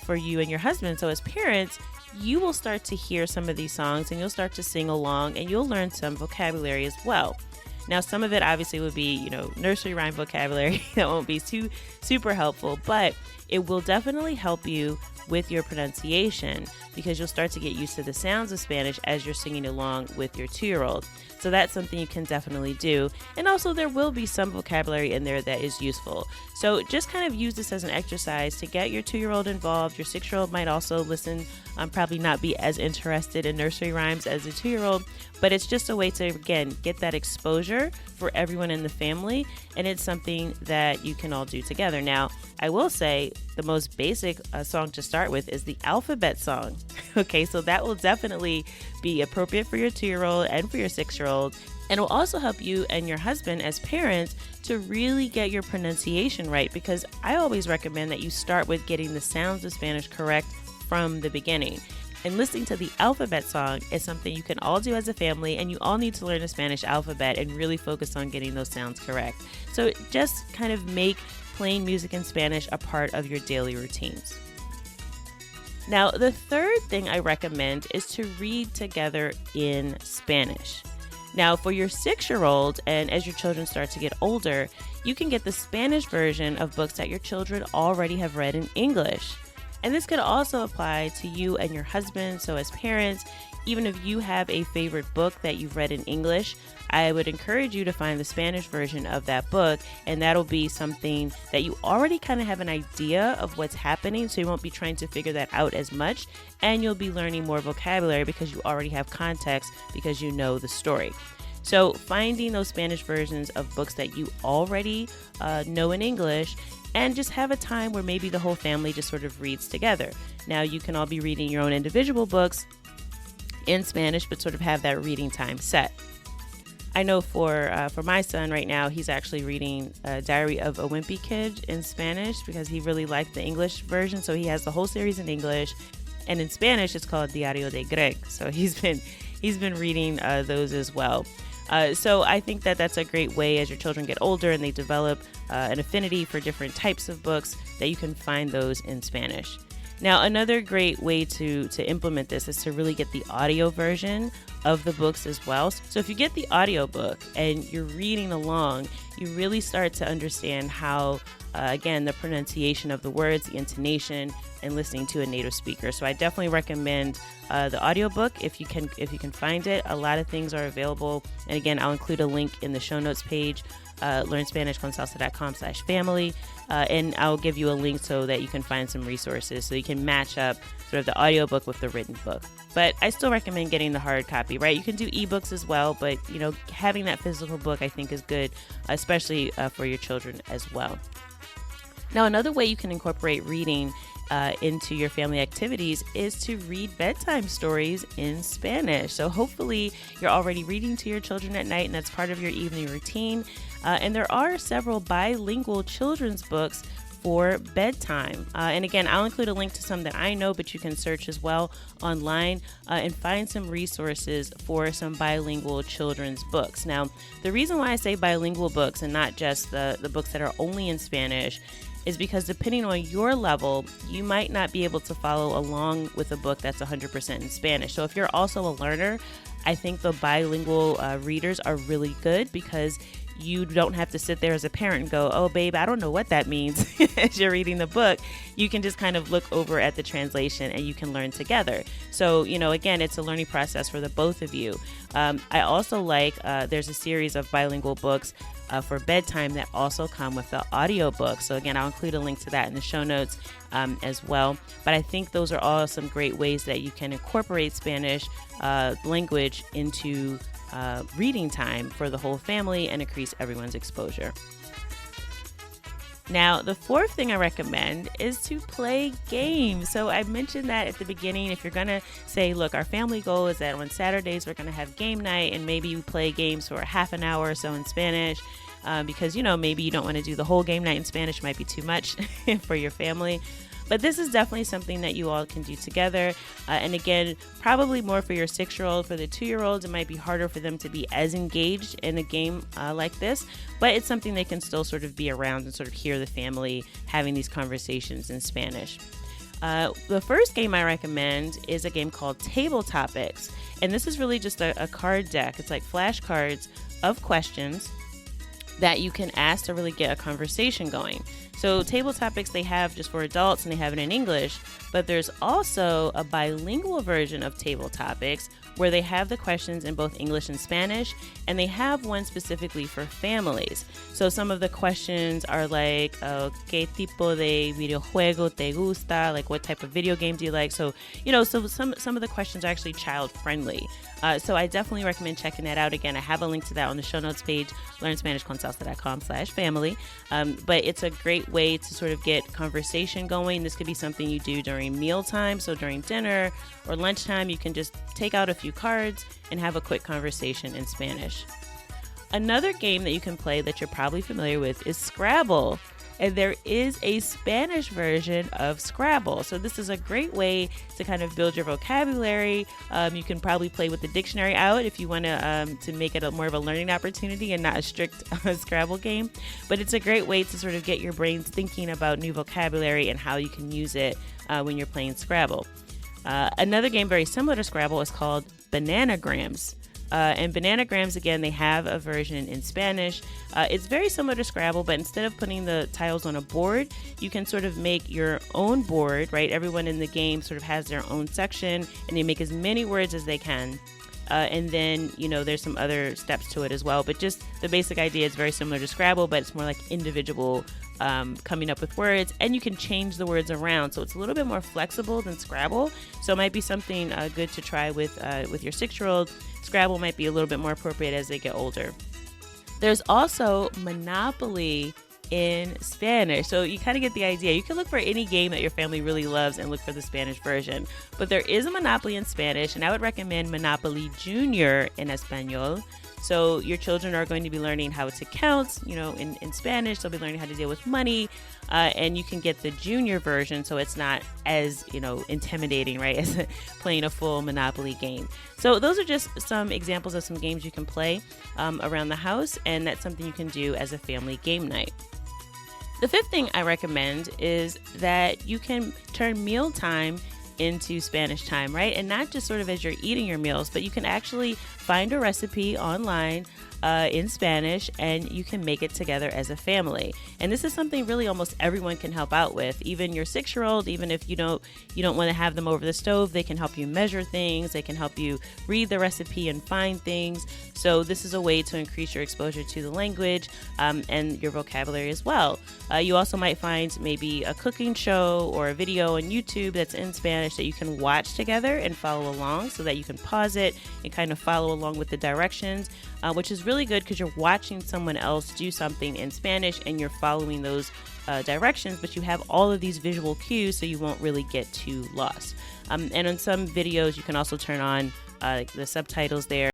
for you and your husband. So as parents, you will start to hear some of these songs and you'll start to sing along and you'll learn some vocabulary as well. Now, some of it obviously would be, nursery rhyme vocabulary that won't be super helpful, but it will definitely help you with your pronunciation because you'll start to get used to the sounds of Spanish as you're singing along with your 2-year-old. So that's something you can definitely do. And also there will be some vocabulary in there that is useful. So just kind of use this as an exercise to get your 2-year-old involved. Your 6-year-old might also listen, probably not be as interested in nursery rhymes as a 2-year-old, but it's just a way to, again, get that exposure for everyone in the family. And it's something that you can all do together. Now, I will say the most basic song to start with is the alphabet song. Okay, so that will definitely be appropriate for your 2-year-old and for your 6-year-old. And it will also help you and your husband as parents to really get your pronunciation right, because I always recommend that you start with getting the sounds of Spanish correct from the beginning. And listening to the alphabet song is something you can all do as a family, and you all need to learn the Spanish alphabet and really focus on getting those sounds correct. So just kind of make playing music in Spanish a part of your daily routines. Now, the third thing I recommend is to read together in Spanish. Now, for your 6-year-old, and as your children start to get older, you can get the Spanish version of books that your children already have read in English. And this could also apply to you and your husband. So as parents, even if you have a favorite book that you've read in English, I would encourage you to find the Spanish version of that book, and that'll be something that you already kind of have an idea of what's happening, so you won't be trying to figure that out as much, and you'll be learning more vocabulary because you already have context because you know the story. So finding those Spanish versions of books that you already know in English, and just have a time where maybe the whole family just sort of reads together. Now, you can all be reading your own individual books in Spanish, but sort of have that reading time set. I know for my son right now, he's actually reading Diary of a Wimpy Kid in Spanish because he really liked the English version. So he has the whole series in English, and in Spanish it's called Diario de Greg. So he's been reading those as well. So I think that that's a great way as your children get older and they develop an affinity for different types of books that you can find those in Spanish. Now, another great way to implement this is to really get the audio version of the books as well. So if you get the audio book and you're reading along, you really start to understand how, again, the pronunciation of the words, the intonation, and listening to a native speaker. So I definitely recommend the audiobook if you can find it. A lot of things are available. And again, I'll include a link in the show notes page, learnspanishconsalsa.com/family. And I'll give you a link so that you can find some resources so you can match up sort of the audiobook with the written book. But I still recommend getting the hard copy, right? You can do ebooks as well, but having that physical book I think is good, especially for your children as well. Now, another way you can incorporate reading into your family activities is to read bedtime stories in Spanish. So hopefully you're already reading to your children at night and that's part of your evening routine. And there are several bilingual children's books for bedtime. And again, I'll include a link to some that I know, but you can search as well online and find some resources for some bilingual children's books. Now, the reason why I say bilingual books and not just the books that are only in Spanish is because depending on your level, you might not be able to follow along with a book that's 100% in Spanish. So if you're also a learner, I think the bilingual readers are really good because you don't have to sit there as a parent and go, oh, babe, I don't know what that means as you're reading the book. You can just kind of look over at the translation and you can learn together. So, again, it's a learning process for the both of you. I also like, there's a series of bilingual books for bedtime that also come with the audiobook. So again, I'll include a link to that in the show notes as well. But I think those are all some great ways that you can incorporate Spanish language into reading time for the whole family and increase everyone's exposure. Now, the fourth thing I recommend is to play games. So I mentioned that at the beginning. If you're going to say, look, our family goal is that on Saturdays we're going to have game night and maybe we play games for half an hour or so in Spanish because, maybe you don't want to do the whole game night in Spanish. It might be too much for your family. But this is definitely something that you all can do together. And again, probably more for your 6-year-old. For the 2-year-olds, it might be harder for them to be as engaged in a game like this. But it's something they can still sort of be around and sort of hear the family having these conversations in Spanish. The first game I recommend is a game called Table Topics. And this is really just a card deck. It's like flashcards of questions that you can ask to really get a conversation going. So Table Topics, they have just for adults and they have it in English, but there's also a bilingual version of Table Topics where they have the questions in both English and Spanish, and they have one specifically for families. So some of the questions are like, ¿qué tipo de videojuego te gusta? Like, what type of video game do you like? So, so some of the questions are actually child friendly. So I definitely recommend checking that out. Again, I have a link to that on the show notes page, learnspanishconsalsa.com/family. But it's a great way to sort of get conversation going. This could be something you do during mealtime. So during dinner or lunchtime, you can just take out a few cards and have a quick conversation in Spanish. Another game that you can play that you're probably familiar with is Scrabble. And there is a Spanish version of Scrabble. So this is a great way to kind of build your vocabulary. You can probably play with the dictionary out if you want to make it more of a learning opportunity and not a strict Scrabble game. But it's a great way to sort of get your brains thinking about new vocabulary and how you can use it when you're playing Scrabble. Another game very similar to Scrabble is called Bananagrams. And Bananagrams, again, they have a version in Spanish. It's very similar to Scrabble, but instead of putting the tiles on a board, you can sort of make your own board, right? Everyone in the game sort of has their own section, and they make as many words as they can. And then, there's some other steps to it as well. But just the basic idea is very similar to Scrabble, but it's more like individual coming up with words, and you can change the words around. So it's a little bit more flexible than Scrabble. So it might be something good to try with your 6-year-old. Scrabble might be a little bit more appropriate as they get older. There's also Monopoly in Spanish. So you kind of get the idea. You can look for any game that your family really loves and look for the Spanish version. But there is a Monopoly in Spanish, and I would recommend Monopoly Junior in Espanol. So your children are going to be learning how to count, in Spanish. They'll be learning how to deal with money, and you can get the junior version, so it's not as, intimidating, right, as playing a full Monopoly game. So those are just some examples of some games you can play around the house, and that's something you can do as a family game night. The fifth thing I recommend is that you can turn mealtime into Spanish time, right? And not just sort of as you're eating your meals, but you can actually find a recipe online in Spanish, and you can make it together as a family. And this is something really almost everyone can help out with. Even your 6-year-old, even if you don't want to have them over the stove, they can help you measure things. They can help you read the recipe and find things. So this is a way to increase your exposure to the language and your vocabulary as well. You also might find maybe a cooking show or a video on YouTube that's in Spanish that you can watch together and follow along, so that you can pause it and kind of follow along with the directions, which is really good because you're watching someone else do something in Spanish and you're following those directions, but you have all of these visual cues, so you won't really get too lost. And on some videos, you can also turn on the subtitles there,